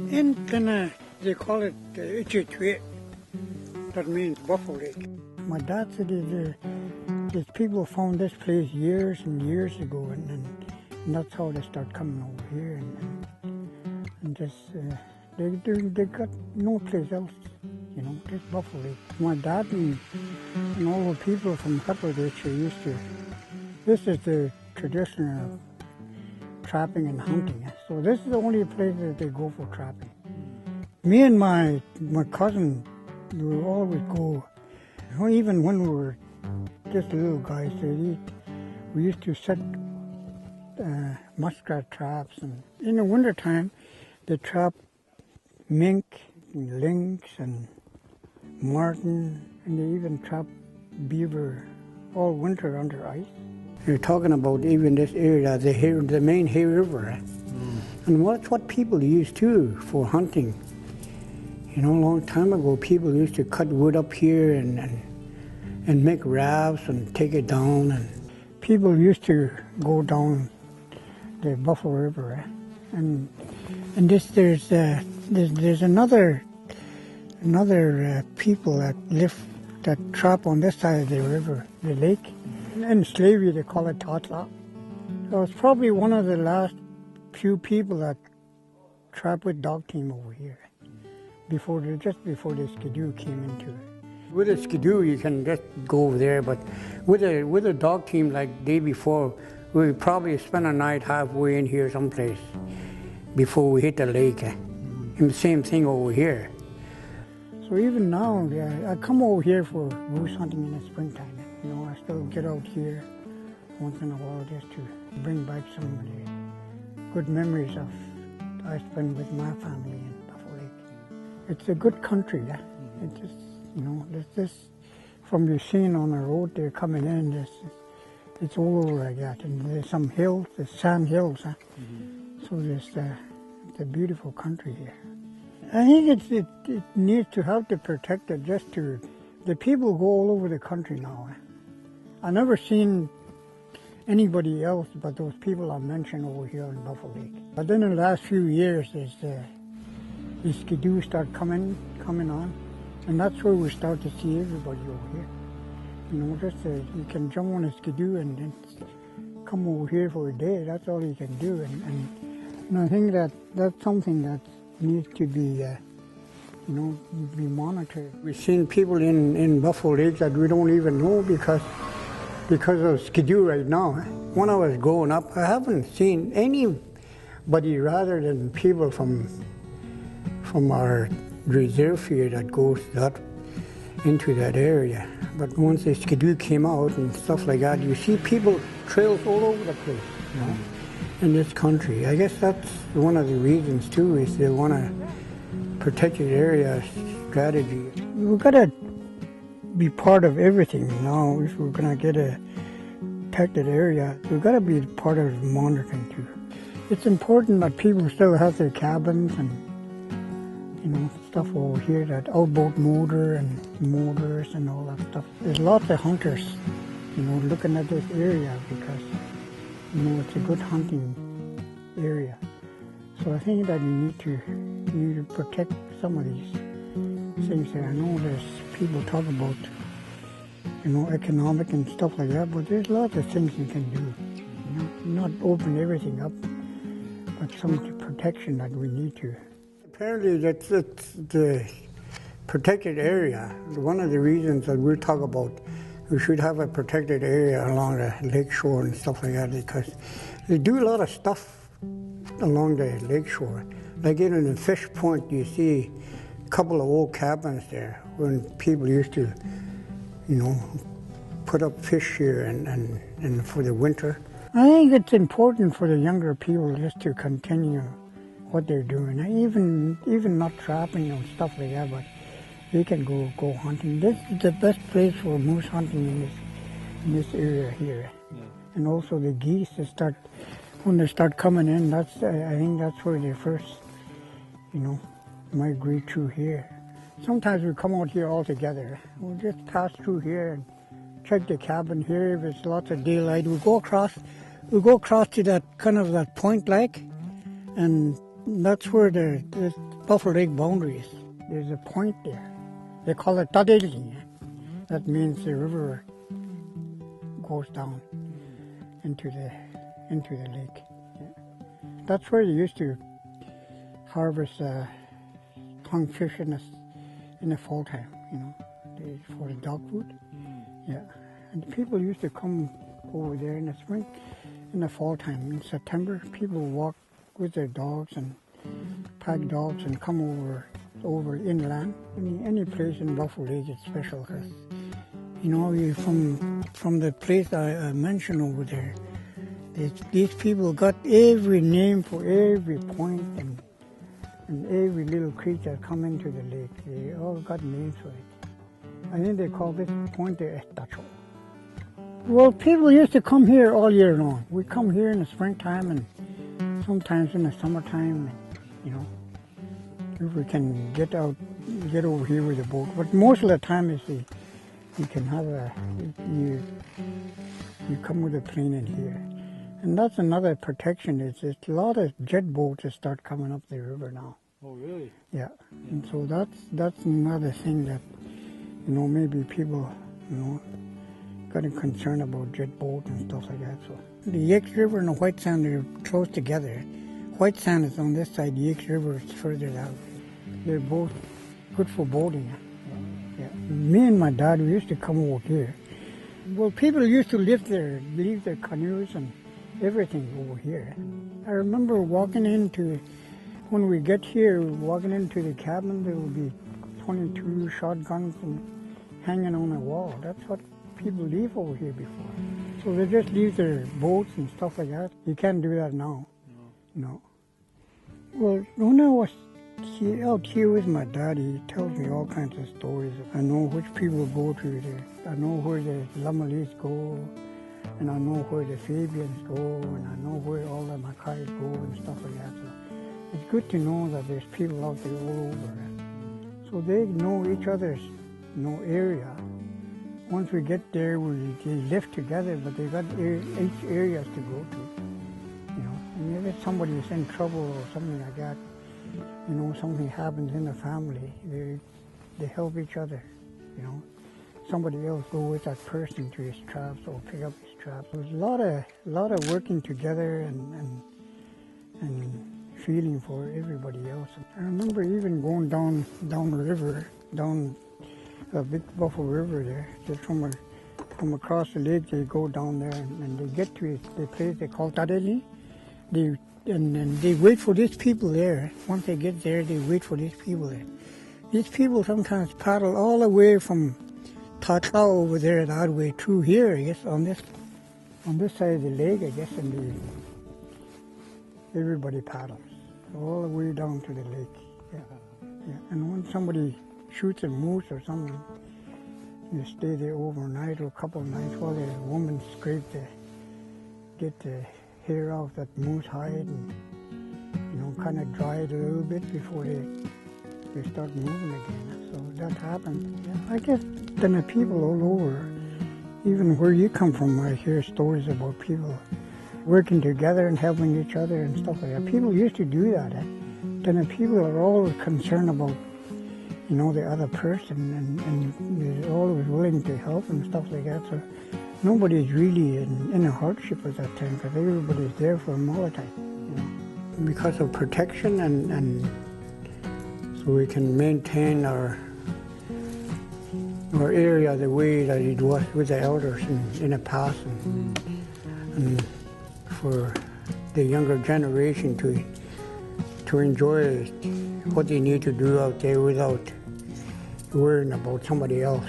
In Dene, they call it Ichitwe. That means Buffalo Lake. My dad said these people found this place years and years ago, and that's how they start coming over here. And just they got no place else, just Buffalo Lake. My dad and all the people from Hutterich used to. This is the tradition of trapping and hunting. So this is the only place that they go for trapping. Me and my cousin, we would always go, even when we were just little guys, we used to set muskrat traps. And in the wintertime, they trap mink, and lynx, and marten, and they even trap beaver all winter under ice. You're talking about even this area, the main Hay River. And that's what people used too for hunting. A long time ago, people used to cut wood up here and make rafts and take it down. And people used to go down the Buffalo River. And there's another people that trap on this side of the river, the lake. In slavery, they call it Tatla. So it's probably one of the last few people that trapped with dog team over here, just before the Skidoo came into it. With a Skidoo, you can just go over there, but with a dog team like day before, we probably spend a night halfway in here someplace before we hit the lake. And the same thing over here. So even now, I come over here for moose hunting in the springtime. I still get out here once in a while just to bring back some of the good memories of I spent with my family in Buffalo Lake. It's a good country. It's just, this from you seeing on the road they're coming in, it's all over like that. And there's some hills, there's sand hills. So it's a beautiful country here. I think it needs to help to protect it the people go all over the country now. I've never seen anybody else but those people I mentioned over here in Buffalo Lake. But then in the last few years, the Skidoo start coming on, and that's where we start to see everybody over here. You can jump on a Skidoo and come over here for a day. That's all you can do, and I think that's something that needs to be be monitored. We've seen people in Buffalo Lake that we don't even know because of Skidoo right now. When I was growing up, I haven't seen anybody rather than people from our reserve here that goes into that area. But once the Skidoo came out and stuff like that, you see people trails all over the place, in this country. I guess that's one of the reasons too, is they want to protect the area strategy. We've got to be part of everything now. If we're going to get a protected area, we've got to be part of monitoring too. It's important that people still have their cabins and stuff over here, that outboard motor and motors and all that stuff. There's lots of hunters, looking at this area because it's a good hunting area. So I think that you need to protect some of these things there. I know there's people talk about, economic and stuff like that, but there's lots of things you can do. Not open everything up, but some protection that we need to. Apparently that's the protected area. One of the reasons that we'll talk about, we should have a protected area along the lake shore and stuff like that, because they do a lot of stuff along the lake shore. Like in the Fish Point, you see a couple of old cabins there when people used to, put up fish here and for the winter. I think it's important for the younger people just to continue what they're doing. Even not trapping and stuff like that, but they can go hunting. This is the best place for moose hunting in this area here. Yeah. And also the geese, when they start coming in, I think that's where they first, migrate through here. Sometimes we come out here all together. We'll just pass through here and check the cabin here. If it's lots of daylight, we'll go across to that kind of that point lake and That's where the Buffalo Lake boundary is. There's a point there. They call it Dene. That means the river goes down into the lake. Yeah. That's where they used to harvest tonguefish in the fall time, for the dog food. Yeah, and people used to come over there in the spring, in the fall time. In September, people walk with their dogs and pack dogs and come over inland. Any place in Buffalo Lake is special because, from the place I mentioned over there, these people got every name for every point and every little creek that come into the lake. They all got names for it. I think they call this point the Estacho. Well, people used to come here all year long. We come here in the springtime and sometimes in the summertime, if we can get over here with a boat. But most of the time is you can have you come with a plane in here. And that's another protection. It's a lot of jet boats that start coming up the river now. Oh, really? Yeah. And so that's another thing that, maybe people, got a concern about jet boats and stuff like that. So the Yates River and the White Sand are close together. White Sand is on this side, the Yates River is further out. They're both good for boating. Yeah. Me and my dad, we used to come over here. Well, people used to leave their canoes and everything over here. I remember when we get here, walking into the cabin, there will be 22 shotguns hanging on the wall. That's what people leave over here before. So they just leave their boats and stuff like that. You can't do that now. No. Well, when I was out here with my dad, he tells me all kinds of stories. I know which people go to there. I know where the Lamalis go, and I know where the Fabians go, and I know where all the Mackays go and stuff like that. So it's good to know that there's people out there all over. So they know each other's area. Once we get there, they live together, but they got each areas to go to. And if somebody is in trouble or something like that, something happens in the family, they help each other. Somebody else go with that person to his traps or pick up his traps. There's a lot of working together and feeling for everybody else. I remember even going down the river, down a big Buffalo River there. Just from across the lake, they go down there and they get to the place they call Tadeli. And they wait for these people there. Once they get there, they wait for these people there. These people sometimes paddle all the way from Tata over there and all the way through here, I guess, on this side of the lake, I guess, and everybody paddles all the way down to the lake. Yeah. And when somebody shoots a moose or something, you stay there overnight or a couple of nights while the woman get the hair off that moose hide and kind of dry it a little bit before they start moving again. So that happens. Yeah. I guess then the people all over, even where you come from, I hear stories about people working together and helping each other and stuff like that. People used to do that. Then the people are always concerned about the other person and they're always willing to help and stuff like that. So nobody's really in a hardship at that time because everybody's there for them all the time. Because of protection and so we can maintain our area the way that it was with the elders in the past and for the younger generation to enjoy what they need to do out there without worrying about somebody else.